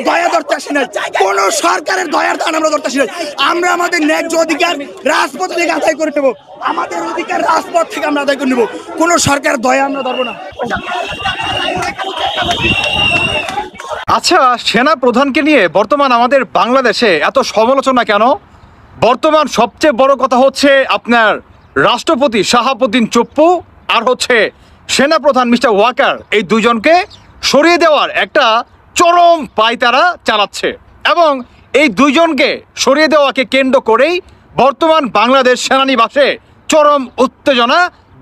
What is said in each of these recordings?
দয়া ধরতেছি না, কোন সরকারের দয়ার দান আমরা ধরতেছি না। আমরা আমাদের ন্যায্য অধিকার রাজপথ থেকে আদায় করে নেবো, আমাদের অধিকার রাজপথ থেকে আমরা আদায় করে নেবো। কোন সরকার দয়া আমরা ধরবো না। আচ্ছা, সেনা প্রধানকে নিয়ে বর্তমান আমাদের বাংলাদেশে এত সমালোচনা কেন? বর্তমান সবচেয়ে বড় কথা হচ্ছে আপনার রাষ্ট্রপতি শাহাবুদ্দিন চুপ্পু আর হচ্ছে সেনা প্রধান মিস্টার ওয়াকার, এই দুজনকে সরিয়ে দেওয়ার একটা চরম পায়তারা চালাচ্ছে এবং এই দুইজনকে সরিয়ে দেওয়াকে কেন্দ্র করেই বর্তমান বাংলাদেশ সেনানিবাসে চরম উত্তেজনা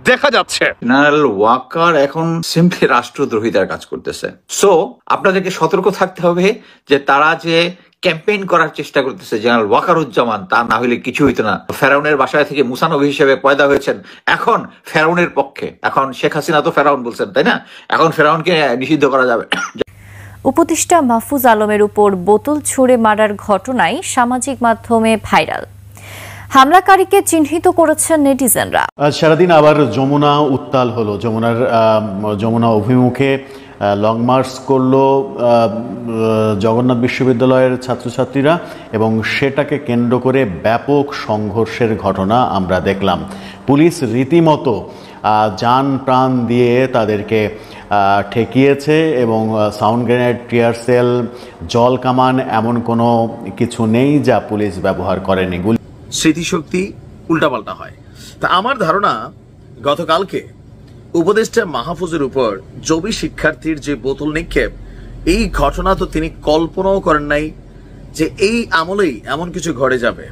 দেখা যাচ্ছে। জেনারেল ওয়াকার এখন সিম্পলি রাষ্ট্রদ্রোহিতার কাজ করতেছে। সো আপনাদেরকে সতর্ক থাকতে হবে যে তারা যে ক্যাম্পেইন করার চেষ্টা করতেছে জেনারেল ওয়াকারুজ্জামান, তা না হলে কিছু হইতো না। ফেরাউনের বাসায় থেকে মুসা নবী হিসেবে পয়দা হয়েছেন, এখন ফেরাউনের পক্ষে। এখন শেখ হাসিনা তো ফেরাউন বলছেন, তাই না? এখন ফেরাউনকে নিষিদ্ধ করা যাবে। উপদেষ্টা মাহফুজ আলমের উপর বোতল ছুঁড়ে মারার ঘটনায় সামাজিক মাধ্যমে ভাইরাল। হামলাকারীকে চিহ্নিত করেছেন নেটিজেনরা। সারাদিন আবার যমুনা উত্তাল হলো। যমুনা অভিমুখে লং মার্চ করলো জগন্নাথ বিশ্ববিদ্যালয়ের ছাত্রছাত্রীরা এবং সেটাকে কেন্দ্র করে ব্যাপক সংঘর্ষের ঘটনা আমরা দেখলাম। পুলিশ রীতিমতো যান প্রাণ দিয়ে তাদেরকে ঠেকিয়েছে এবং সাউন্ড গ্রেনেড, টিয়ার সেল, জল কামান এমন কোনো কিছু নেই যা পুলিশ ব্যবহার করেনি। স্মৃতিশক্তি উল্টাপাল্টা হয়। তা আমার ধারণা গতকালকে উপদেষ্টা মাহফুজের উপর জবি শিক্ষার্থীর যে বোতল নিক্ষেপ, এই ঘটনা তো তিনি কল্পনাও করেন নাই যে এই আমলেই এমন কিছু ঘটে যাবে।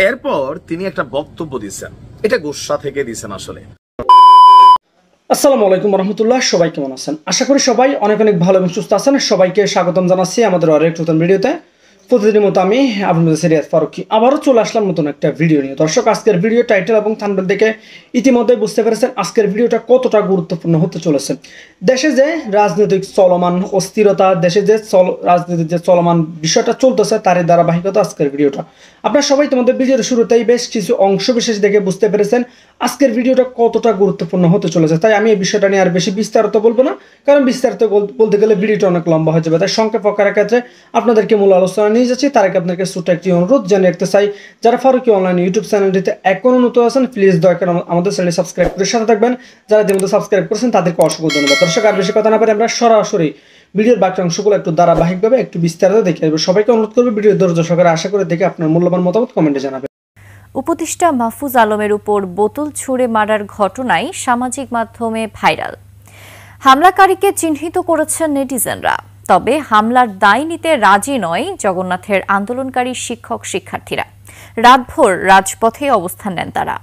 এরপর তিনি একটা বক্তব্য দিচ্ছেন, এটা গোসা থেকে দিচ্ছেন আসলে। আসসালামু আলাইকুম রহমতুল্লাহ, সবাই কেমন আছেন? আশা করি সবাই অনেক অনেক ভালো এবং সুস্থ আছেন। সবাইকে স্বাগতম জানাচ্ছি আমাদের আরেক নতুন ভিডিওতে। প্রতিদিনের মতো আমি আপনাদের সিরিয়াস ফারুকি আবারও চলে আসলাম নতুন একটা ভিডিও নিয়ে। দর্শক, আজকের ভিডিও টাইটেল এবং থাম্বনেল দেখে ইতিমধ্যে বুঝতে পেরেছেন আজকের ভিডিওটা কতটা গুরুত্বপূর্ণ হতে চলেছে। দেশে যে রাজনৈতিক চলমান অস্থিরতা, দেশে যে রাজনীতির যে চলমান বিষয়টা চলতেছে, তারই ধারাবাহিকতা আজকের ভিডিওটা। আপনারা সবাই তোমাদের ভিডিওর শুরুতেই বেশ কিছু অংশ বিশেষ দেখে বুঝতে পেরেছেন আজকের ভিডিওটা কতটা গুরুত্বপূর্ণ হতে চলেছে। তাই আমি এই বিষয়টা নিয়ে আর বেশি বিস্তারিত বলবো না, কারণ বিস্তারিত বলতে গেলে ভিডিওটা অনেক লম্বা হয়ে যাবে। তাই সংক্ষেপ আকারের ক্ষেত্রে আপনাদেরকে মূল আলোচনা নিয়ে যাচ্ছি। তার আগে আপনাদেরকে ছোট্ট একটি অনুরোধ জানিয়ে রাখতে চাই, যারা ফারুকি অনলাইন ইউটিউব চ্যানেলটিতে এখনো নতুন আছেন, প্লিজ দয়া করে আমাদের চ্যানেল সাবস্ক্রাইব করে সাথে থাকবেন। যারা ইতিমধ্যে সাবস্ক্রাইব করেছেন তাদেরকে অসংখ্য ধন্যবাদ। দর্শক, আর বেশি কথা না পারে আমরা সরাসরি ভিডিওর বাকি অংশগুলো একটু ধারাবাহিকভাবে একটু বিস্তারিত দেখে আসবো। সবাইকে অনুরোধ করবে ভিডিও ধৈর্য সহকারে আশা করে দেখে আপনার মূল্যবান মতামত কমেন্টে জানাবেন। উপদেষ্টা মাহফুজ আলমের উপর বোতল ছুঁড়ে মারার ঘটনায় সামাজিক মাধ্যমে ভাইরাল। হামলাকারীকে চিহ্নিত করেছেন নেটিজেনরা, তবে হামলার দায় নিতে রাজি নয় জগন্নাথের আন্দোলনকারী শিক্ষক শিক্ষার্থীরা। রাতভর রাজপথে অবস্থান নেন তারা।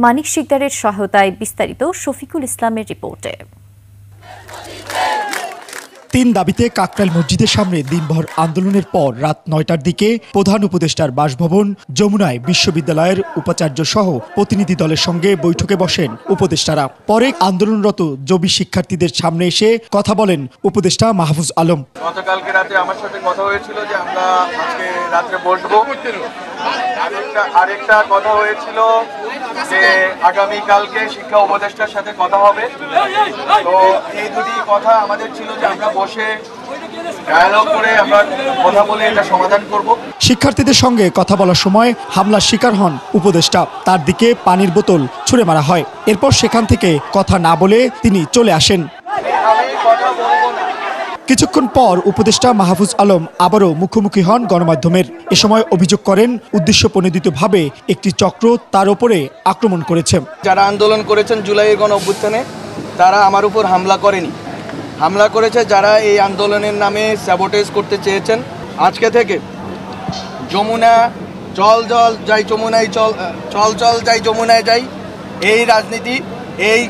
মানিক শিকদারের সহায়তায় বিস্তারিত শফিকুল ইসলামের রিপোর্টে। ৩ দাবিতে কাকরাইল মসজিদের সামনে দিনভর আন্দোলনের পর রাত ৯টার দিকে প্রধান উপদেষ্টার বাসভবন যমুনায় বিশ্ববিদ্যালয়ের উপাচার্য সহ প্রতিনিধি দলের সঙ্গে বৈঠকে বসেন উপদেষ্টারা। পরে আন্দোলনরত জবি শিক্ষার্থীদের সামনে এসে কথা বলেন উপদেষ্টা মাহফুজ আলম। গতকালকে রাতে আমার সাথে কথা হয়েছিল যে আমরা আজকে রাত্রে বসবো। আরেকটা কথা হয়েছিল যে আগামীকালকে শিক্ষা উপদেষ্টার সাথে কথা হবে। তো এই দুটি কথা আমাদের ছিল যে আমরা বসে ডায়ালগ করে আমরা কথা বলে এটা সমাধান করব। শিক্ষার্থীদের সঙ্গে কথা বলার সময় হামলার শিকার হন উপদেষ্টা। তার দিকে পানির বোতল ছুঁড়ে মারা হয়। এরপর সেখান থেকে কথা না বলে তিনি চলে আসেন। কিছুক্ষণ পর উপদেষ্টা মাহফুজ আলম আবারও মুখোমুখি হন গণমাধ্যমের। এ সময় অভিযোগ করেন উদ্দেশ্যপ্রণোদিতভাবে একটি চক্র তার উপরে আক্রমণ করেছে। যারা আন্দোলন করেছেন জুলাইয়ের গণ অভ্যুত্থানে, তারা আমার উপর হামলা করেনি, হামলা করেছে যারা এই আন্দোলনের নামে স্যাবোটেজ করতে চেয়েছেন। আজকে থেকে যমুনা চল চল যাই যমুনায় চল, চল চল যাই যমুনায় যাই, এই রাজনীতি, এই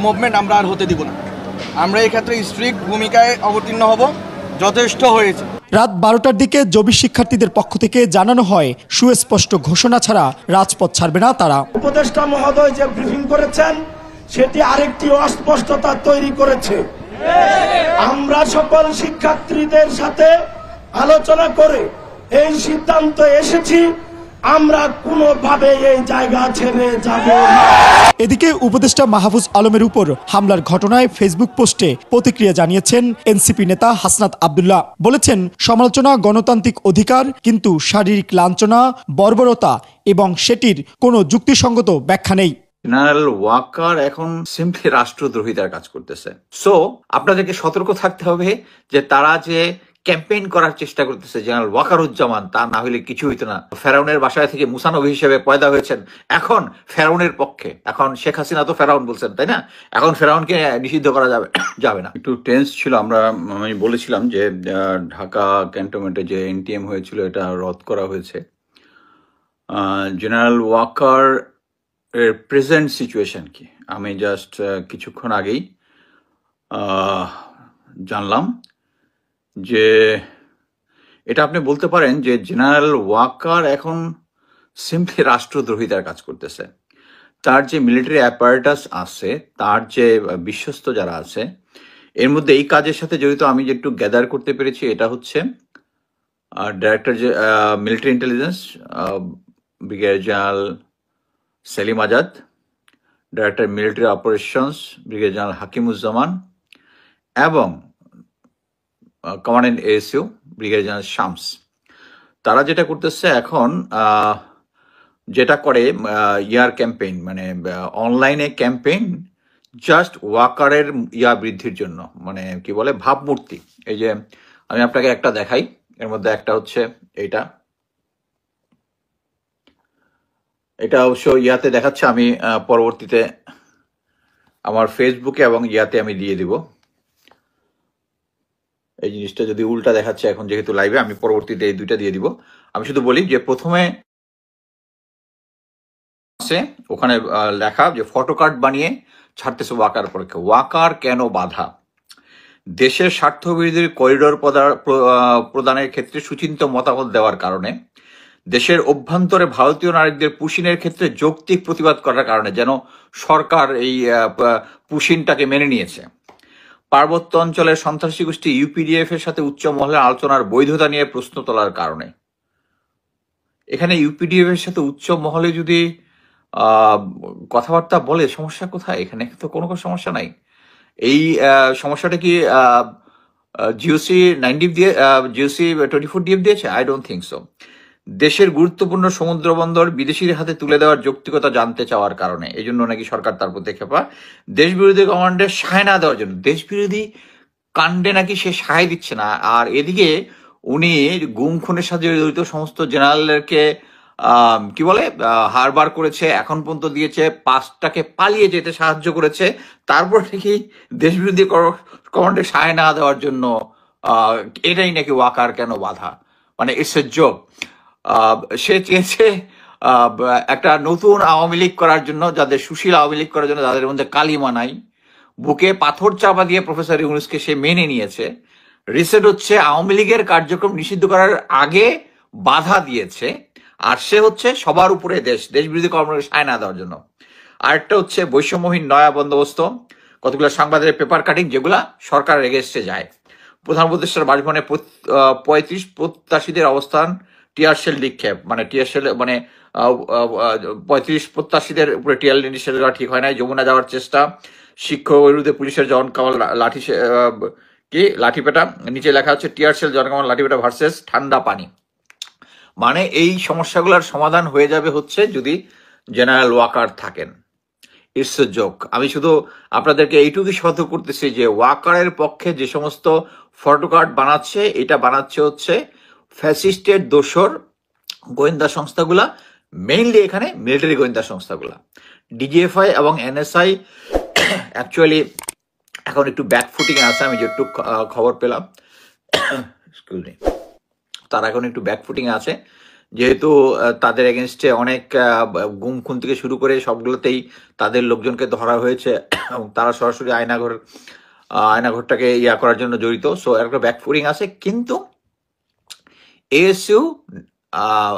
মুভমেন্ট আমরা আর হতে দিব না। আমরা এই ক্ষেত্রে স্ট্রিক্ট ভূমিকায় অবতীর্ণ হব। যথেষ্ট হয়েছে। রাত 12টার দিকে জবি শিক্ষার্থীদের পক্ষ থেকে জানানো হয় সুস্পষ্ট ঘোষণা ছাড়া রাজপথ ছাড়বে না তারা। উপদেষ্টা মহোদয় যে ব্রিফিং করেছেন সেটি আরেকটি অস্পষ্টতা তৈরি করেছে। আমরা সকল শিক্ষার্থীদের সাথে আলোচনা করে এই সিদ্ধান্ত এসেছি, আমরা কোনোভাবে এই জায়গা ছেড়ে যাব না। এদিকে উপদেষ্টা মাহফুজ আলমের উপর হামলার ঘটনায় ফেসবুক পোস্টে প্রতিক্রিয়া জানিয়েছেন এনসিপি নেতা হাসনাত আব্দুল্লাহ। বলেছেন, সমালোচনা গণতান্ত্রিক অধিকার, কিন্তু শারীরিক লাঞ্ছনা, বর্বরতা এবং সেটির কোনো যুক্তিসঙ্গত ব্যাখ্যা নেই। জেনারেল ওয়াকার এখন সিম্পলি রাষ্ট্রদ্রোহিতার কাজ করতেছে। সো আপনাদেরকে সতর্ক থাকতে হবে যে তারা যে ক্যাম্পেইন করার চেষ্টা করতেছে জেনারেল ওয়াকারুজ্জামান, তা না হলে কিছু হইতো না। ফেরাউনের বাসায় থেকে মুসা নবী হিসেবে পয়দা হয়েছেন, এখন ফেরাউনের পক্ষে। এখন শেখ হাসিনা তো ফেরাউন বলছেন, তাই না? এখন ফেরাউনকে নিষিদ্ধ করা যাবে না। একটু টেন্স ছিল। আমি বলেছিলাম যে ঢাকা ক্যান্টনমেন্টে যে এনটিএম হয়েছিল এটা রদ করা হয়েছে। জেনারেল ওয়াকার এর প্রেজেন্ট সিচুয়েশন কি আমি জাস্ট কিছুক্ষণ আগেই জানলাম যে এটা আপনি বলতে পারেন যে জেনারেল ওয়াকার এখন সিম্পলি রাষ্ট্রদ্রোহিতার কাজ করতেছে। তার যে মিলিটারি অ্যাপারেটাস আছে, তার যে বিশ্বস্ত যারা আছে, এর মধ্যে এই কাজের সাথে জড়িত আমি যে একটু গ্যাদার করতে পেরেছি এটা হচ্ছে ডাইরেক্টর যে military intelligence brigadier general Selim Azad, director military operations brigadier general Hakimuzzaman এবং commandant ASU brigadier general Shams. তারা যেটা করতেছে এখন, যেটা করে ইয়ার ক্যাম্পেইন, মানে অনলাইনে ক্যাম্পেইন জাস্ট ওয়াকারের বৃদ্ধির জন্য, মানে কি বলে ভাবমূর্তি। এই যে আমি আপনাকে একটা দেখাই, এর মধ্যে একটা হচ্ছে এটা অবশ্য ইয়াতে দেখাচ্ছে, আমি পরবর্তীতে আমার ফেসবুকে এবং ইয়াতে আমি দিয়ে দিব। এই জিনিসটা যদি উল্টা দেখাচ্ছে এখন যেহেতু লাইভে, আমি পরবর্তীতে এই দুইটা দিয়ে দিব। আমি শুধু বলি যে প্রথমে আছে ওখানে লেখা যে ফটো কার্ড বানিয়ে ছাড়তেছে ওয়াকার পরীক্ষা। ওয়াকার কেন বাধা? দেশের স্বার্থবিরোধী করিডোর প্রদানের ক্ষেত্রে সুচিন্তিত মতামত দেওয়ার কারণে, দেশের অভ্যন্তরে ভারতীয় নারীদের পুশিনের ক্ষেত্রে যৌক্তিক প্রতিবাদ করার কারণে, যেন সরকার এই পুশিনটাকে মেনে নিয়েছে। পার্বত্য অঞ্চলের সন্ত্রাসী গোষ্ঠী ইউপিডিএফ এর সাথে উচ্চ মহলের আলোচনার বৈধতা নিয়ে প্রশ্ন তোলার কারণে। এখানে ইউপিডিএফ এর সাথে উচ্চ মহলে যদি কথাবার্তা বলে, সমস্যা কোথায়? এখানে তো কোনো সমস্যা নাই। এই সমস্যাটা কি জিওসি 9 দিয়ে জিওসি 24 ডিএফ দিয়েছে? I don't think so. দেশের গুরুত্বপূর্ণ সমুদ্র বন্দর বিদেশির হাতে তুলে দেওয়ার যৌক্তিকতা জানতে চাওয়ার কারণে, এই জন্য নাকি সরকার তার প্রতি খেপা। দেশ বিরোধী কমান্ডে সায় না দেওয়ার জন্য, দেশ বিরোধী কাণ্ডে নাকি সে সায় দিচ্ছে না। আর এদিকে উনি গুম খুনের সাথে জড়িত সমস্ত জেনারেলকে কি বলে হারবার করেছে, এখন পর্যন্ত দিয়েছে, 5টাকে পালিয়ে যেতে সাহায্য করেছে। তারপর নাকি দেশ বিরোধী কমান্ডে সায় না দেওয়ার জন্য এটাই নাকি ওয়াকার কেন বাধা? মানে ইটস এ জোক। সে চেয়েছে একটা নতুন আওয়ামী লীগ করার জন্য, যাদের সুশীল আওয়ামী লীগ করার জন্য, যাদের মধ্যে কালিমা নাই, বুকে পাথর চাপা দিয়ে প্রফেসর ইউনূসকে সে মেনে নিয়েছে। রিসেন্ট হচ্ছে আওয়ামী লীগের কার্যক্রম নিষিদ্ধ করার আগে বাধা দিয়েছে, আর সে হচ্ছে সবার উপরে দেশ বিরোধী কর্মকাণ্ডে সায় না দেওয়ার জন্য। আরেকটা হচ্ছে বৈষম্যহীন নয়া বন্দোবস্ত, কতগুলো সাংবাদিকের পেপার কাটিং যেগুলা সরকারের এগেস্টে যায়। প্রধান উপদেষ্টার বাসভবনে 35 প্রত্যাশীদের অবস্থান টিয়ার শেল নিক্ষেপ, মানে টিয়ার শেল মানে 35 প্রত্যাশীদের উপরে টিয়ার নিক্ষেপ করা ঠিক হয় নাই। যমুনা যাওয়ার চেষ্টা, শিক্ষক বিরুদ্ধে পুলিশের জন কামাল লাঠিপেটা, নিচে লেখা হচ্ছে টিয়ার শেল জন কামাল লাঠিপেটা ভার্সেস ঠান্ডা পানি। মানে এই সমস্যাগুলোর সমাধান হয়ে যাবে হচ্ছে যদি জেনারেল ওয়াকার থাকেন। It's a joke. আমি শুধু আপনাদেরকে এইটুকুই সতর্ক করতেছি যে ওয়াকারের পক্ষে যে সমস্ত ফটো কার্ড বানাচ্ছে, এটা বানাচ্ছে হচ্ছে ফ্যাসিস্টের দোসর গোয়েন্দা সংস্থাগুলা, মেইনলি এখানে মিলিটারি গোয়েন্দা সংস্থাগুলা। ডিজিএফআই এবং এনএসআই অ্যাকচুয়ালি এখন একটু ব্যাকফুটিং আছে, আমি যেটুকু খবর পেলাম, তারা এখন একটু ব্যাকফুটিং আছে, যেহেতু তাদের এগেনস্টে অনেক গুম খুন থেকে শুরু করে সবগুলোতেই তাদের লোকজনকে ধরা হয়েছে এবং তারা সরাসরি আয়নাঘরটাকে করার জন্য জড়িত। সো একটা ব্যাকফুটিং আছে। কিন্তু এএসইউ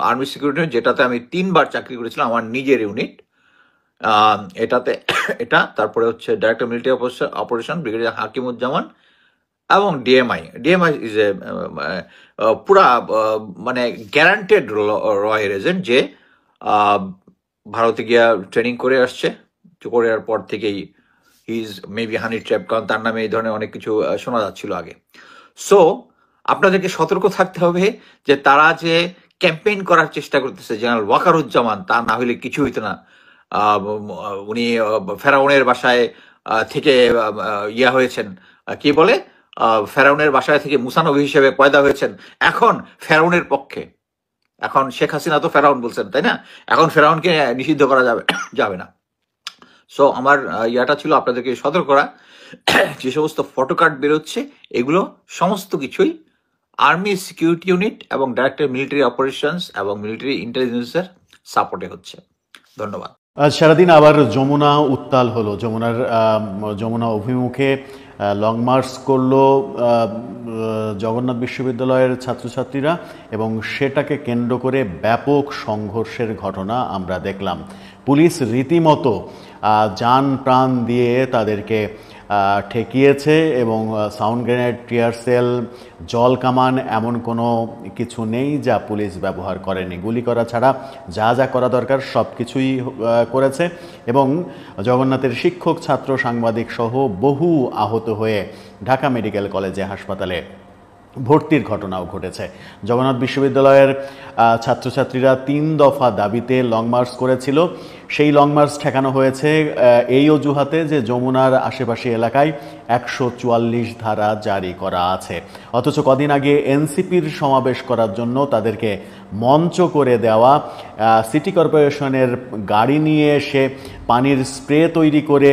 আর্মি সিকিউরিটি, যেটাতে আমি 3 বার চাকরি করেছিলাম, আমার নিজের ইউনিট, তারপরে হচ্ছে director military operation brigadier Hakimuzzaman এবং ডিএমআই ইজ এ পুরা মানে গ্যারান্টেড রয়্যাল এজেন্ট, যে ভারতে গিয়া ট্রেনিং করে আসছে, করার পর থেকেই ইজ মেবি হানি ট্র্যাপ, কারণ তার নামে এই ধরনের অনেক কিছু শোনা যাচ্ছিল আগে। সো আপনাদেরকে সতর্ক থাকতে হবে যে তারা যে ক্যাম্পেইন করার চেষ্টা করতেছে জেনারেল ওয়াকারুজ্জামান, তা না হইলে কিছু হইতো না। উনি ফেরাউনের বাসায় থেকে ইয়া হয়েছেন, কি বলে, ফেরাউনের বাসায় থেকে মুসা নবী হিসেবে পয়দা হয়েছেন, এখন ফেরাউনের পক্ষে। এখন শেখ হাসিনা তো ফেরাউন বলছেন, তাই না? এখন ফেরাউনকে নিষিদ্ধ করা যাবে না। সো আমার ইয়াটা ছিল আপনাদেরকে সতর্ক করা, যে সমস্ত ফটোকার্ড বেরোচ্ছে এগুলো সমস্ত কিছুই আর্মি সিকিউরিটি ইউনিট এবং ডাইরেক্টর মিলিটারি অপারেশনস এবং মিলিটারি ইন্টেলিজেন্সের সাপোর্টে হচ্ছে। ধন্যবাদ। আজ সারাদিন আবার যমুনা উত্তাল হলো। যমুনা অভিমুখে লং মার্চ করলো জগন্নাথ বিশ্ববিদ্যালয়ের ছাত্রছাত্রীরা এবং সেটাকে কেন্দ্র করে ব্যাপক সংঘর্ষের ঘটনা আমরা দেখলাম। পুলিশ রীতিমতো যান প্রাণ দিয়ে তাদেরকে ঠেকিয়েছে এবং সাউন্ড গ্রেনেড, টিয়ার সেল, জল কামান এমন কোনো কিছু নেই যা পুলিশ ব্যবহার করেনি। গুলি করা ছাড়া যা যা করা দরকার সব কিছুই করেছে এবং জগন্নাথের শিক্ষক, ছাত্র, সাংবাদিক সহ বহু আহত হয়ে ঢাকা মেডিকেল কলেজে হাসপাতালে ভর্তির ঘটনাও ঘটেছে। জগন্নাথ বিশ্ববিদ্যালয়ের ছাত্রছাত্রীরা 3 দফা দাবিতে লং মার্চ করেছিল। সেই লং মার্চ ঠেকানো হয়েছে এই অজুহাতে যে যমুনার আশেপাশে এলাকায় 144 ধারা জারি করা আছে, অথচ কদিন আগে এনসিপির সমাবেশ করার জন্য তাদেরকে মঞ্চ করে দেওয়া, সিটি কর্পোরেশনের গাড়ি নিয়ে এসে পানির স্প্রে তৈরি করে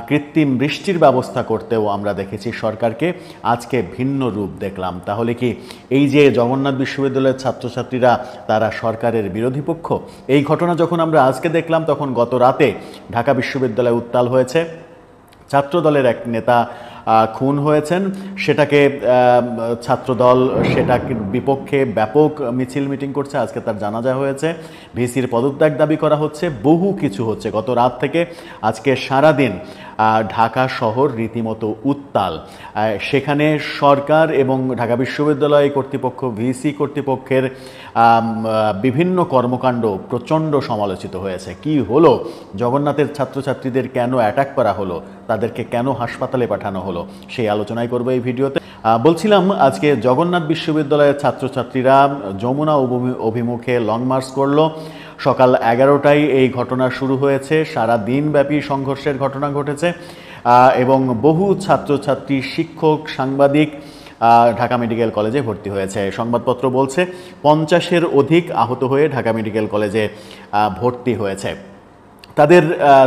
কৃত্রিম বৃষ্টির ব্যবস্থা করতেও আমরা দেখেছি সরকারকে। আজকে ভিন্ন রূপ দেখলাম। তাহলে কি এই যে জগন্নাথ বিশ্ববিদ্যালয়ের ছাত্রছাত্রীরা তারা সরকারের বিরোধী পক্ষ? এই ঘটনা যখন আমরা আজকে দেখলাম তখন গত রাতে ঢাকা বিশ্ববিদ্যালয়ে উত্তাল হয়েছে। ছাত্রদলের এক নেতা খুন হয়েছেন, সেটাকে ছাত্রদল সেটার বিপক্ষে ব্যাপক মিছিল মিটিং করছে। আজকে তার জানাজা হয়েছে, ভিসির পদত্যাগ দাবি করা হচ্ছে, বহু কিছু হচ্ছে। গত রাত থেকে আজকে সারাদিন ঢাকা শহর রীতিমতো উত্তাল। সেখানে সরকার এবং ঢাকা বিশ্ববিদ্যালয় কর্তৃপক্ষ, ভিসি কর্তৃপক্ষের বিভিন্ন কর্মকাণ্ড প্রচণ্ড সমালোচিত হয়েছে। কি হলো? জগন্নাথের ছাত্রছাত্রীদের কেন অ্যাটাক করা হলো? তাদেরকে কেন হাসপাতালে পাঠানো হলো? সেই আলোচনাই করবো এই ভিডিওতে। বলছিলাম আজকে জগন্নাথ বিশ্ববিদ্যালয়ের ছাত্রছাত্রীরা যমুনা অভিমুখে লং মার্চ করলো। সকাল 11টায় এই ঘটনা শুরু হয়েছে। সারা দিনব্যাপী সংঘর্ষের ঘটনা ঘটেছে এবং বহু ছাত্রছাত্রী, শিক্ষক, সাংবাদিক ঢাকা মেডিকেল কলেজে ভর্তি হয়েছে। সংবাদপত্র বলছে 50-এর অধিক আহত হয়ে ঢাকা মেডিকেল কলেজে ভর্তি হয়েছে। তাদের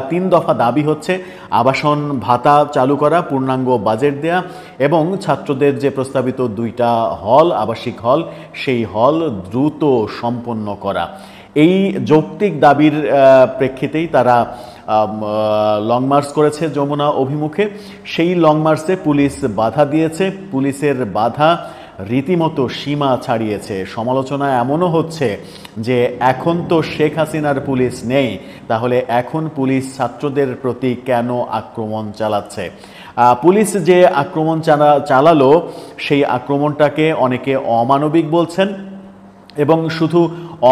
3 দফা দাবি হচ্ছে আবাসন ভাতা চালু করা, পূর্ণাঙ্গ বাজেট দেয়া এবং ছাত্রদের যে প্রস্তাবিত 2টা হল, আবাসিক হল, সেই হল দ্রুত সম্পন্ন করা। এই যৌক্তিক দাবির প্রেক্ষিতেই তারা লং মার্চ করেছে যমুনা অভিমুখে। সেই লং মার্চে পুলিশ বাধা দিয়েছে। পুলিশের বাধা রীতিমতো সীমা ছাড়িয়েছে। সমালোচনা এমনও হচ্ছে যে এখন তো শেখ হাসিনার পুলিশ নেই, তাহলে এখন পুলিশ ছাত্রদের প্রতি কেন আক্রমণ চালাচ্ছে? পুলিশ যে আক্রমণ চালালো সেই আক্রমণটাকে অনেকে অমানবিক বলছেন এবং শুধু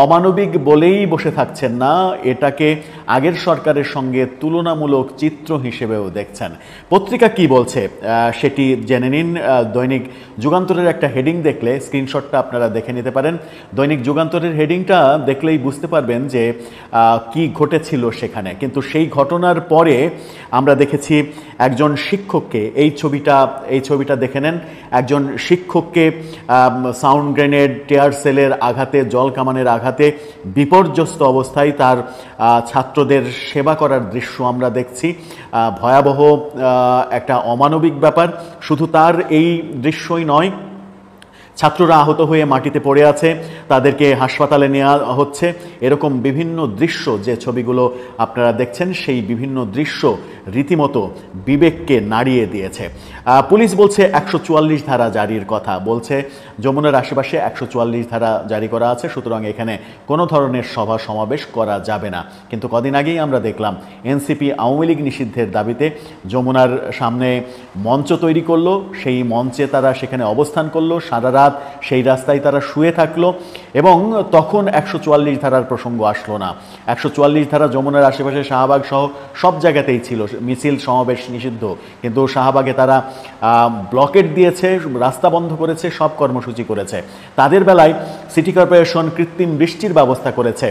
অমানবিক বলেই বসে থাকছেন না, এটাকে আগের সরকারের সঙ্গে তুলনামূলক চিত্র হিসেবেও দেখছেন। পত্রিকা কি বলছে সেটি জেনে নিন। দৈনিক যুগান্তরের একটা হেডিং দেখলে, স্ক্রিনশটটা আপনারা দেখে নিতে পারেন। দৈনিক যুগান্তরের হেডিংটা দেখলেই বুঝতে পারবেন যে কি ঘটেছিল সেখানে। কিন্তু সেই ঘটনার পরে আমরা দেখেছি একজন শিক্ষককে, এই ছবিটা দেখে নেন, একজন শিক্ষককে সাউন্ড গ্রেনেড, টিয়ার সেলের আঘাতে, জল কামানের আঘাতে বিপর্যস্ত অবস্থায় তার ছাত্রদের সেবা করার দৃশ্য আমরা দেখছি। ভয়াবহ একটা অমানবিক ব্যাপার। শুধু তার এই দৃশ্যই নয়, ছাত্ররা আহত হয়ে মাটিতে পড়ে আছে, তাদেরকে হাসপাতালে নেওয়া হচ্ছে। এরকম বিভিন্ন দৃশ্য, যে ছবিগুলো আপনারা দেখছেন সেই বিভিন্ন দৃশ্য রীতিমতো বিবেককে নাড়িয়ে দিয়েছে। পুলিশ বলছে 144 ধারা জারির কথা, বলছে যমুনার আশেপাশে 144 ধারা জারি করা আছে, সুতরাং এখানে কোনো ধরনের সভা সমাবেশ করা যাবে না। কিন্তু কদিন আগেই আমরা দেখলাম এনসিপি আওয়ামী লীগ নিষিদ্ধের দাবিতে যমুনার সামনে মঞ্চ তৈরি করলো, সেই মঞ্চে তারা সেখানে অবস্থান করলো, সারা রাত সেই রাস্তায় তারা শুয়ে থাকলো এবং তখন 144 ধারার প্রসঙ্গ আসলো না। 144 ধারা যমুনার আশেপাশে শাহবাগ সহ সব জায়গাতেই ছিল, মিছিল সমাবেশ নিষিদ্ধ, কিন্তু শাহবাগে তারা ব্লকেট দিয়েছে, রাস্তা বন্ধ করেছে, সব কর্মসূচি করেছে। তাদের বেলায় সিটি কর্পোরেশন কৃত্রিম বৃষ্টির ব্যবস্থা করেছে,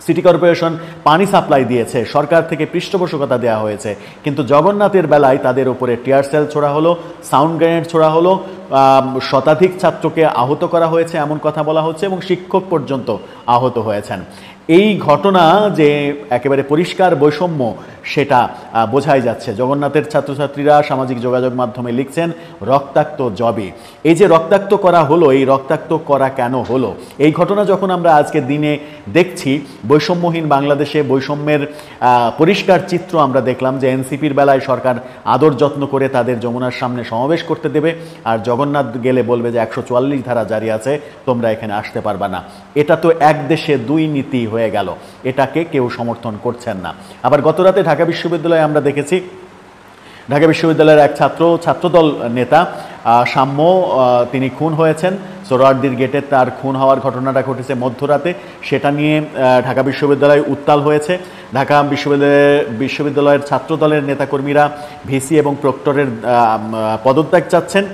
সিটি কর্পোরেশন পানি সাপ্লাই দিয়েছে, সরকার থেকে পৃষ্ঠপোষকতা দেওয়া হয়েছে, কিন্তু জগন্নাথের বেলায় তাদের উপরে টিয়ার সেল ছোড়া হলো, সাউন্ড গ্রেনেড ছোড়া হলো, শতাধিক ছাত্রকে আহত করা হয়েছে এমন কথা বলা হচ্ছে এবং শিক্ষক পর্যন্ত আহত হয়েছেন। এই ঘটনা যে একেবারে পরিষ্কার বৈষম্য সেটা বোঝাই যাচ্ছে। জগন্নাথের ছাত্রছাত্রীরা সামাজিক যোগাযোগ মাধ্যমে লিখছেন রক্তাক্ত জবি। এই যে রক্তাক্ত করা হলো, এই রক্তাক্ত করা কেন হলো? এই ঘটনা যখন আমরা আজকের দিনে দেখছি, বৈষম্যহীন বাংলাদেশে বৈষম্যের পরিষ্কার চিত্র আমরা দেখলাম যে এনসিপির বেলায় সরকার আদর যত্ন করে তাদের যমুনার সামনে সমাবেশ করতে দেবে, আর জগন্নাথ গেলে বলবে যে 144 ধারা জারি আছে, তোমরা এখানে আসতে পারবা না। এটা তো এক দেশে দুই নীতি হয়ে গেল, এটাকে কেউ সমর্থন করছেন না। আবার গতরাতে ঢাকা বিশ্ববিদ্যালয়ে আমরা দেখেছি ঢাকা বিশ্ববিদ্যালয়ের এক ছাত্রদল নেতা সাম্য, তিনি খুন হয়েছেন। সোহরাওয়ার্দীর গেটে তার খুন হওয়ার ঘটনাটা ঘটেছে মধ্যরাতে, সেটা নিয়ে ঢাকা বিশ্ববিদ্যালয় উত্তাল হয়েছে। ঢাকা বিশ্ববিদ্যালয়ের ছাত্রদলের নেতাকর্মীরা ভিসি এবং প্রক্টরের পদত্যাগ চাচ্ছেন।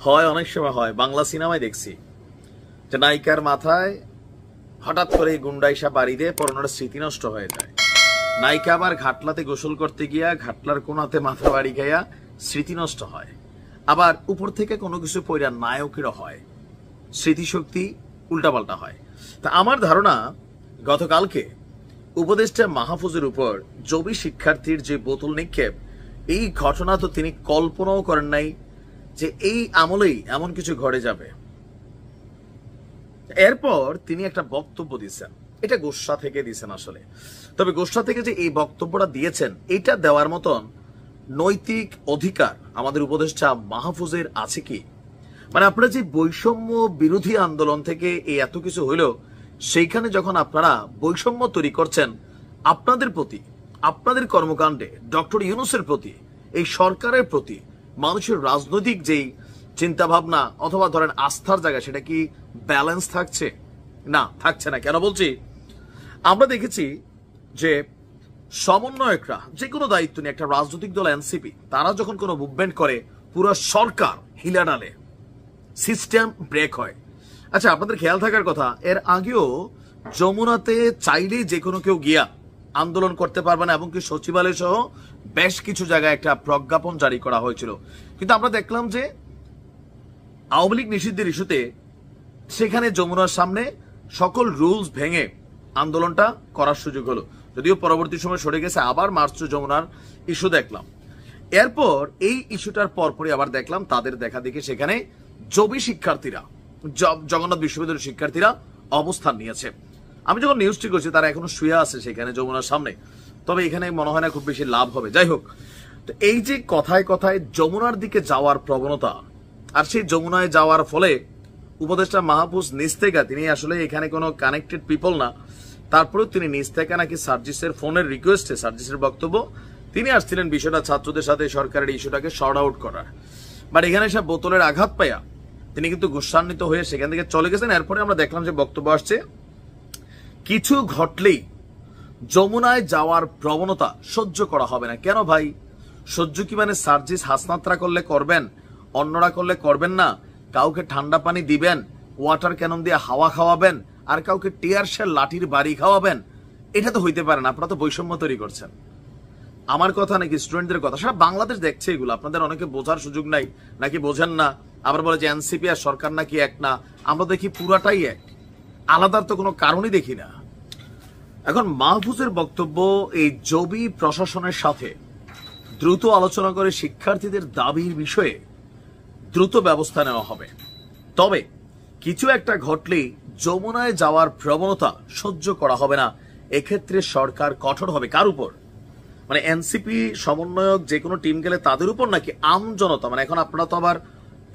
হয় অনেক সময় হয়, বাংলা সিনেমায় দেখছি যে নায়িকার মাথায় হঠাৎ করে গুন্ডাইসা বাড়ি দিয়ে পরনার স্মৃতি নষ্ট হয়ে যায়। নায়িকা আবার ঘাটলাতে গোসল করতে গিয়া ঘাটলার কোনাতে মাথা বাড়ি গাইয়া স্মৃতি নষ্ট হয়। আবার উপর থেকে কোনো কিছু পয়রা নায়কেরও হয়, স্মৃতিশক্তি উল্টাপাল্টা হয়। তা আমার ধারণা গতকালকে উপদেষ্টা মাহফুজের উপর জবি শিক্ষার্থীর যে বোতল নিক্ষেপ, এই ঘটনা তো তিনি কল্পনাও করেন নাই যে এই আমলেই এমন কিছু ঘটে যাবে। এরপর তিনি একটা বক্তব্য দিয়েছেন, এটা গোসা থেকে দিয়েছেন আসলে, তবে গোসা থেকে যে এই বক্তব্যটা দিয়েছেন, এটা দেওয়ার মতন নৈতিক অধিকার আমাদের উপদেষ্টা মাহফুজের আছে কি? মানে আপনারা যে বৈষম্য বিরোধী আন্দোলন থেকে এই এত কিছু হইল, সেইখানে যখন আপনারা বৈষম্য তৈরি করছেন, আপনাদের প্রতি, আপনাদের কর্মকাণ্ডে ডক্টর ইউনূসের প্রতি, এই সরকারের প্রতি মানুষের রাজনৈতিক যেই চিন্তা ভাবনা অথবা ধরেন আস্থার জায়গা, সেটা কি ব্যালেন্স থাকছে? না, থাকছে না। কেন বলছি? আমরা দেখেছি যে সমন্বয়করা যে কোনো দায়িত্ব নিয়ে, একটা রাজনৈতিক দল এনসিপি, তারা যখন কোনো মুভমেন্ট করে পুরো সরকার হিলা ডালে, সিস্টেম ব্রেক হয়। আচ্ছা, আপনাদের খেয়াল থাকার কথা, এর আগেও যমুনাতে চাইলেই যে কোনো কেউ গিয়া আন্দোলন করতে পারবে না, এমনকি সচিবালয় সহ বেশ কিছু জায়গায় একটা প্রজ্ঞাপন জারি করা হয়েছিল। কিন্তু আমরা দেখলাম যে আওয়ামী লীগ নিষিদ্ধের ইস্যুতে সেখানে যমুনার সামনে সকল রুলস ভেঙে আন্দোলনটা করার সুযোগ হলো, যদিও পরবর্তী সময় সরে গেছে। আবার মার্চ টু যমুনার ইস্যু দেখলাম। এরপর এই ইস্যুটার পরপরই আবার দেখলাম তাদের দেখা দেখে সেখানে জবি শিক্ষার্থীরা, জগন্নাথ বিশ্ববিদ্যালয়ের শিক্ষার্থীরা অবস্থান নিয়েছে। আমি যখন নিউজটি করছি, তারা এখনো শুয়ে আছে সেখানে যমুনার সামনে, তবে এখানে মনে হয় না খুব বেশি লাভ হবে। যাই হোক, তো এই যে কথায় কথায় যমুনার দিকে যাওয়ার প্রবণতা, আর সেই যমুনায় যাওয়ার ফলে উপদেষ্টা মাহফুজ নিজ থেকে, তিনি আসলে এখানে কোনো কানেক্টেড পিপল না, তারপরেও তিনি নিজ থেকে নাকি সার্জিসের ফোনের রিকোয়েস্টে, সার্জিসের বক্তব্য, তিনি আসছিলেন বিষয়টা ছাত্রদের সাথে সরকারের ইস্যুটাকে শর্ট আউট করার। বাট এখানে সব বোতলের আঘাত পাইয়া তিনি কিন্তু গুসান্বিত হয়ে সেখান থেকে চলে গেছেন। এরপরে আমরা দেখলাম যে বক্তব্য আসছে, কিছু ঘটলেই যমুনায় যাওয়ার প্রবণতা সহ্য করা হবে না। কেন ভাই? সহ্য কি মানে সার্জিস হাসনাতরা করলে করবেন, অন্যরা করলে করবেন না? কাউকে ঠান্ডা পানি দিবেন, ওয়াটার ক্যানন দিয়ে হাওয়া খাওয়াবেন, আর কাউকে টিয়ার শেল লাঠির বাড়ি খাওয়াবেন? এটা তো হইতে পারে না। আপনারা তো বৈষম্য তৈরি করছেন। আমার কথা নাকি স্টুডেন্টদের কথা, সারা বাংলাদেশ দেখছে এগুলো। আপনাদের অনেকে বোঝার সুযোগ নাই, নাকি বোঝেন না। আবার বলে যে এনসিপি আর সরকার নাকি এক না। আমরা দেখি পুরাটাই এক, আলাদার তো কোনো কারণই দেখি না। এখন মাহফুজের বক্তব্য, এই জবি প্রশাসনের সাথে দ্রুত আলোচনা করে শিক্ষার্থীদের দাবির বিষয়ে দ্রুত ব্যবস্থা নেওয়া হবে, তবে কিছু একটা ঘটলেই যমুনায় যাওয়ার প্রবণতা সহ্য করা হবে না। এক্ষেত্রে সরকার কঠোর হবে। কার উপর? মানে এনসিপি সমন্বয়ক যে কোনো টিম গেলে তাদের উপর নাকি আম জনতা, মানে এখন আপনারা তো আবার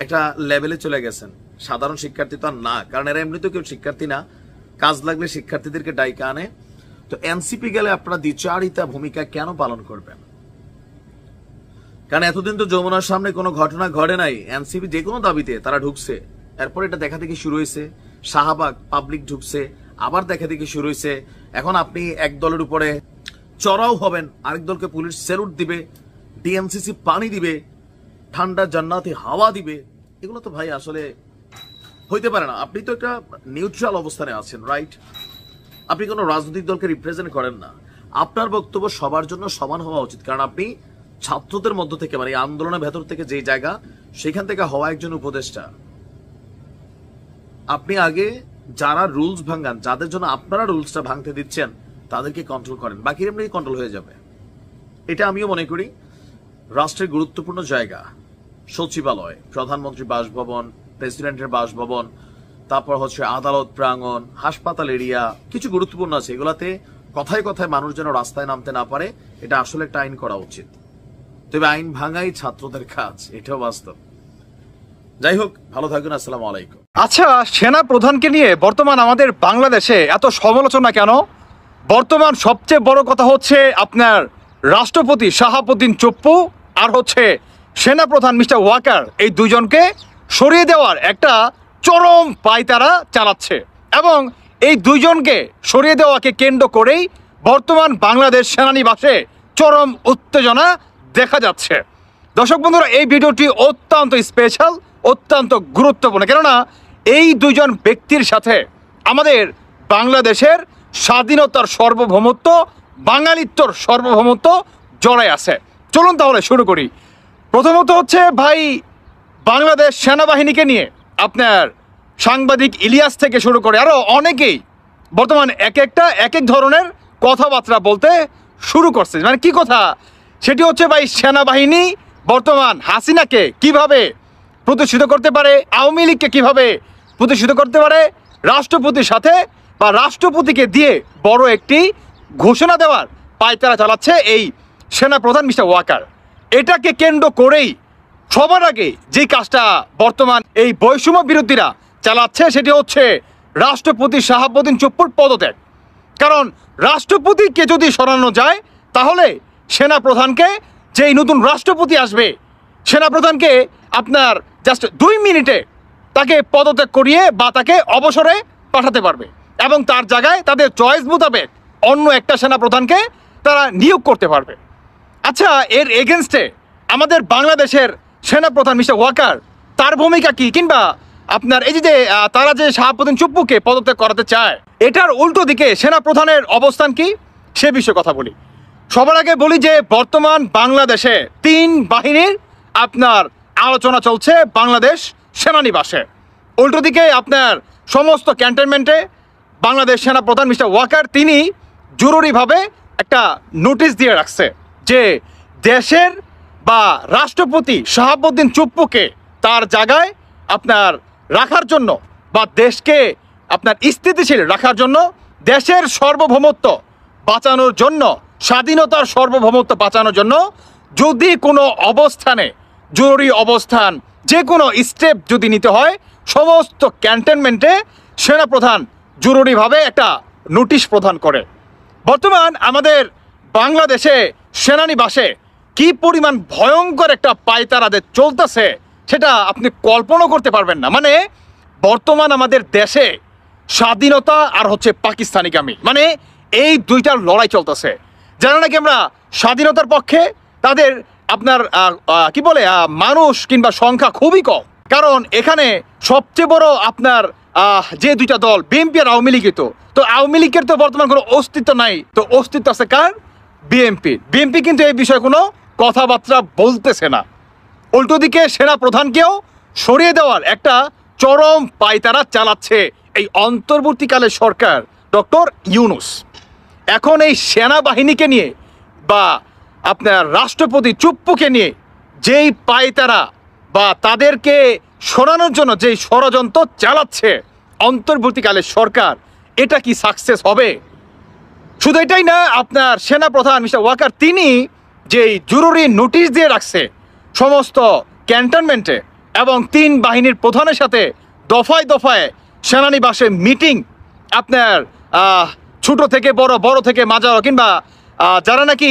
একটা লেভেলে চলে গেছেন, সাধারণ শিক্ষার্থী তো আর না, কারণ এরা এমনিতেও কেউ শিক্ষার্থী না, কাজ লাগলে শিক্ষার্থীদেরকে ডাইকা আনে। তো এনসিপি গেলে আপনারা দ্বিচারিতা ভূমিকা কেন পালন করবেন? কারণ এতদিন তো যমুনার সামনে কোনো ঘটনা ঘটে নাই, এনসিপি যে কোনো দাবিতে তারা ঢুকছে, এরপর এটা দেখা দেখি শুরু হয়েছে, শাহবাগ পাবলিক ঢুকছে, আবার দেখা দেখি শুরু হয়েছে। এখন আপনি এক দলের উপরে চড়াও হবেন, আরেক দলকে পুলিশ স্যালুট দিবে, ডিএনসিসি পানি দিবে, ঠান্ডা জান্নাতি হাওয়া দিবে, এগুলো তো ভাই আসলে হইতে পারে না। আপনি তো একটা নিউট্রাল অবস্থানে আছেন, রাইট? আপনি কোনো রাজনৈতিক দলকে রিপ্রেজেন্ট করেন না, আপনার বক্তব্য সবার জন্য সমান হওয়া উচিত, কারণ আপনি ছাত্রদের মধ্য থেকে, মানে আন্দোলনের ভেতর থেকে যে জায়গা, সেখান থেকে হওয়া একজন উপদেষ্টা। আপনি আগে যারা রুলস ভাঙান, যাদের জন্য আপনারা রুলসটা ভাঙতে দিচ্ছেন, তাদেরকে কন্ট্রোল করেন, বাকি এমনি কন্ট্রোল হয়ে যাবে। এটা আমিও মনে করি রাষ্ট্রের গুরুত্বপূর্ণ জায়গা, সচিবালয়, প্রধানমন্ত্রী বাসভবন, প্রেসিডেন্টের বাসভবন, তারপর হচ্ছে আদালত প্রাঙ্গণ, হাসপাতাল এরিয়া, কিছু গুরুত্বপূর্ণ আছে, এগুলাতে কথায় কথায় মানুষ যেন রাস্তায় নামতে না পারে, এটা আসলে একটা আইন করা উচিত। তবে আইন ভাঙাই ছাত্রদের কাজ, এটাও বাস্তব। যাই হোক, ভালো থাকুন, আসসালামু আলাইকুম। আচ্ছা, সেনা প্রধানকে নিয়ে বর্তমান আমাদের বাংলাদেশে এত সমালোচনা কেন? বর্তমান সবচেয়ে বড় কথা হচ্ছে আপনার রাষ্ট্রপতি শাহাবুদ্দিন চুপ্পু আর হচ্ছে সেনা প্রধান মিস্টার ওয়াকার, এই দুজনকে সরিয়ে দেওয়ার একটা চরম পায়তারা চালাচ্ছে, এবং এই দুইজনকে সরিয়ে দেওয়াকে কেন্দ্র করেই বর্তমান বাংলাদেশ সেনানিবাসে চরম উত্তেজনা দেখা যাচ্ছে। দর্শক বন্ধুরা, এই ভিডিওটি অত্যন্ত স্পেশাল, অত্যন্ত গুরুত্বপূর্ণ, কেননা এই দুজন ব্যক্তির সাথে আমাদের বাংলাদেশের স্বাধীনতার সার্বভৌমত্ব, বাঙালিত্বর সার্বভৌমত্ব জড়ায় আছে। চলুন তাহলে শুরু করি। প্রথমত হচ্ছে ভাই, বাংলাদেশ সেনাবাহিনীকে নিয়ে আপনার সাংবাদিক ইলিয়াস থেকে শুরু করে আরও অনেকেই বর্তমান এক এক ধরনের কথাবার্তা বলতে শুরু করছে। মানে কি কথা? সেটি হচ্ছে ভাই, সেনাবাহিনী বর্তমান হাসিনাকে কিভাবে প্রতিষ্ঠিত করতে পারে, আওয়ামী লীগকে কিভাবে প্রতিষ্ঠিত করতে পারে, রাষ্ট্রপতির সাথে বা রাষ্ট্রপতিকে দিয়ে বড় একটি ঘোষণা দেওয়ার পায়তারা চালাচ্ছে এই সেনাপ্রধান মিস্টার ওয়াকার। এটাকে কেন্দ্র করেই সবার আগে যে কাজটা বর্তমান এই বৈষম্য বিরোধীরা চালাচ্ছে, সেটি হচ্ছে রাষ্ট্রপতি শাহাবুদ্দিন চুপ্পুর পদত্যাগ। কারণ রাষ্ট্রপতিকে যদি সরানো যায়, তাহলে সেনাপ্রধানকে, যেই নতুন রাষ্ট্রপতি আসবে, সেনাপ্রধানকে আপনার জাস্ট 2 মিনিটে তাকে পদত্যাগ করিয়ে বা তাকে অবসরে পাঠাতে পারবে, এবং তার জায়গায় তাদের চয়েস মোতাবেক অন্য একটা সেনাপ্রধানকে তারা নিয়োগ করতে পারবে। আচ্ছা, এর এগেনস্টে আমাদের বাংলাদেশের সেনাপ্রধান মিস্টার ওয়াকার, তার ভূমিকা কি? কিংবা আপনার এই যে তারা যে শাহাবুদ্দিন চুপ্পুকে পদত্যাগ করাতে চায়, এটার উল্টো দিকে সেনাপ্রধানের অবস্থান কি, সে বিষয়ে কথা বলি। সবার আগে বলি যে বর্তমান বাংলাদেশে 3 বাহিনীর আপনার আলোচনা চলছে বাংলাদেশ সেনানিবাসে। উল্টো দিকে আপনার সমস্ত ক্যান্টনমেন্টে বাংলাদেশ সেনাপ্রধান মিস্টার ওয়াকার, তিনি জরুরিভাবে একটা নোটিশ দিয়ে রাখছে যে দেশের বা রাষ্ট্রপতি শাহাবুদ্দিন চুপ্পুকে তার জায়গায় আপনার রাখার জন্য বা দেশকে আপনার স্থিতিশীল রাখার জন্য, দেশের সার্বভৌমত্ব বাঁচানোর জন্য, স্বাধীনতার সার্বভৌমত্ব বাঁচানোর জন্য যদি কোনো অবস্থানে জরুরি অবস্থান, যে কোনো স্টেপ যদি নিতে হয়, সমস্ত ক্যান্টনমেন্টে সেনাপ্রধান জরুরিভাবে একটা নোটিশ প্রদান করে। বর্তমান আমাদের বাংলাদেশে সেনানিবাসে কি পরিমাণ ভয়ঙ্কর একটা পায়তারাদের চলতেছে, সেটা আপনি কল্পনা করতে পারবেন না। মানে বর্তমান আমাদের দেশে স্বাধীনতা আর হচ্ছে পাকিস্তানিগামী, মানে এই দুইটার লড়াই চলতেছে। যারা নাকি আমরা স্বাধীনতার পক্ষে, তাদের আপনার কি বলে মানুষ কিংবা সংখ্যা খুবই কম, কারণ এখানে সবচেয়ে বড় আপনার যে দুইটা দল, বিএনপি আর আওয়ামী লীগ, তো আওয়ামী লীগের তো বর্তমান কোনো অস্তিত্ব নাই, তো অস্তিত্ব আছে কার? বিএনপি কিন্তু এই বিষয়ে কোনো কথাবার্তা বলতেছে না। উল্টো দিকে সেনাপ্রধানকেও সরিয়ে দেওয়ার একটা চরম পায়তারা চালাচ্ছে এই অন্তর্বর্তীকালে সরকার ডক্টর ইউনূস। এখন এই সেনাবাহিনীকে নিয়ে বা আপনার রাষ্ট্রপতি চুপ্পুকে নিয়ে যেই পায়তারা বা তাদেরকে সরানোর জন্য যেই ষড়যন্ত্র চালাচ্ছে অন্তর্বর্তীকালে সরকার, এটা কি সাকসেস হবে? শুধু এটাই না, আপনার সেনা প্রধান মিস্টার ওয়াকার তিনি যেই জরুরি নোটিশ দিয়ে রাখছে সমস্ত ক্যান্টনমেন্টে এবং 3 বাহিনীর প্রধানের সাথে দফায় দফায় সেনানিবাসে মিটিং, আপনার ছোট থেকে বড়, বড় থেকে মাঝারো, কিংবা যারা নাকি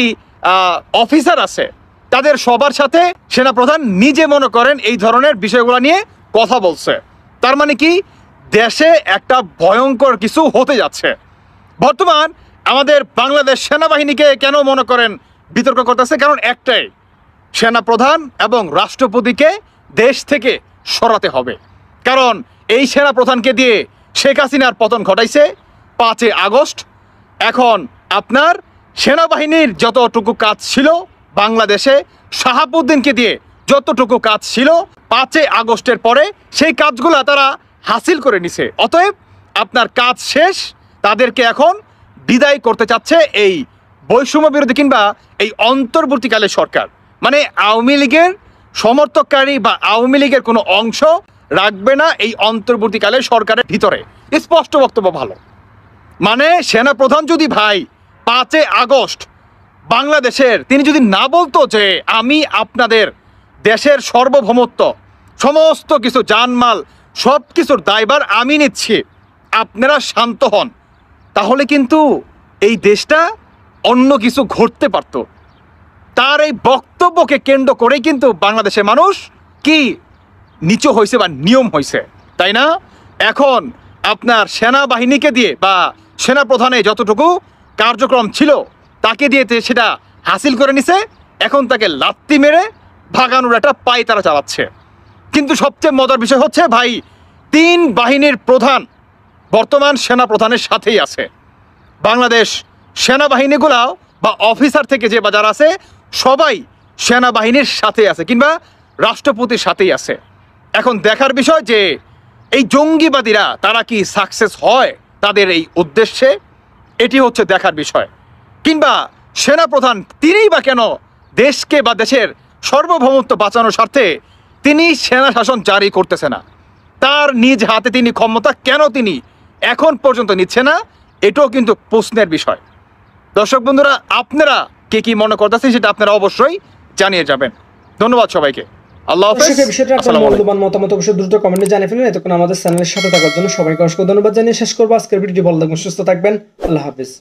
অফিসার আছে তাদের সবার সাথে সেনাপ্রধান নিজে মনে করেন এই ধরনের বিষয়গুলো নিয়ে কথা বলছে। তার মানে কি, দেশে একটা ভয়ঙ্কর কিছু হতে যাচ্ছে। বর্তমান আমাদের বাংলাদেশ সেনাবাহিনীকে কেন মনে করেন বিতর্ক করতেছে? কারণ একটাই, সেনাপ্রধান এবং রাষ্ট্রপতিকে দেশ থেকে সরাতে হবে। কারণ এই সেনাপ্রধানকে দিয়ে শেখ হাসিনার পতন ঘটাইছে 5 আগস্ট। এখন আপনার সেনাবাহিনীর যতটুকু কাজ ছিল বাংলাদেশে, শাহাবুদ্দিনকে দিয়ে যতটুকু কাজ ছিল 5 আগস্টের পরে সেই কাজগুলা তারা হাসিল করে নিছে। অতএব আপনার কাজ শেষ, তাদেরকে এখন বিদায় করতে চাচ্ছে এই বৈষম্য বিরোধী কিংবা এই অন্তর্বর্তীকালে সরকার। মানে আওয়ামী লীগের সমর্থককারী বা আওয়ামী লীগের কোনো অংশ রাখবে না এই অন্তর্বর্তীকালে সরকারের ভিতরে। স্পষ্ট বক্তব্য ভালো। মানে সেনাপ্রধান যদি ভাই 5 আগস্ট বাংলাদেশের তিনি যদি না বলতো যে আমি আপনাদের দেশের সার্বভৌমত্ব, সমস্ত কিছু জানমাল সব কিছুর দায়ভার আমি নিচ্ছি, আপনারা শান্ত হন, তাহলে কিন্তু এই দেশটা অন্য কিছু ঘটতে পারত। তার এই বক্তব্যকে কেন্দ্র করেই কিন্তু বাংলাদেশের মানুষ কি নিচু হয়েছে বা নিয়ম হয়েছে, তাই না? এখন আপনার সেনাবাহিনীকে দিয়ে বা সেনাপ্রধানে যতটুকু কার্যক্রম ছিল তাকে দিয়ে সেটা হাসিল করে নিছে। এখন তাকে লাত্তি মেরে ভাগানোর একটা পায় তারা চালাচ্ছে। কিন্তু সবচেয়ে মজার বিষয় হচ্ছে ভাই, 3 বাহিনীর প্রধান বর্তমান সেনাপ্রধানের সাথেই আছে। বাংলাদেশ সেনাবাহিনীগুলাও বা অফিসার থেকে যে বাজার আছে সবাই সেনাবাহিনীর সাথে আছে কিংবা রাষ্ট্রপতির সাথেই আছে। এখন দেখার বিষয় যে এই জঙ্গিবাদীরা তারা কি সাকসেস হয় তাদের এই উদ্দেশ্যে, এটি হচ্ছে দেখার বিষয়। কিংবা সেনাপ্রধান তিনিই বা কেন দেশকে বা দেশের সার্বভৌমত্ব বাঁচানোর স্বার্থে তিনি সেনা শাসন জারি করতেছে না, তার নিজ হাতে তিনি ক্ষমতা কেন তিনি এখন পর্যন্ত নিচ্ছে না, এটাও কিন্তু প্রশ্নের বিষয়। দর্শক বন্ধুরা, আপনারা কে কি মনে করতেছেন সেটা আপনারা অবশ্যই জানিয়ে যাবেন। ধন্যবাদ সবাইকে। আল্লাহ হাফেজ। বিষয়টা আপনার মূল্যবান মতামত অবশ্যই দ্রুত কমেন্টে জানিয়ে ফেলুন। এতক্ষণ আমাদের চ্যানেলের সাথে থাকার জন্য সবাইকে অসংখ্য ধন্যবাদ জানিয়ে শেষ করবো আজকের ভিডিওটি। ভালো থাকবেন, সুস্থ থাকবেন। আল্লাহ হাফেজ।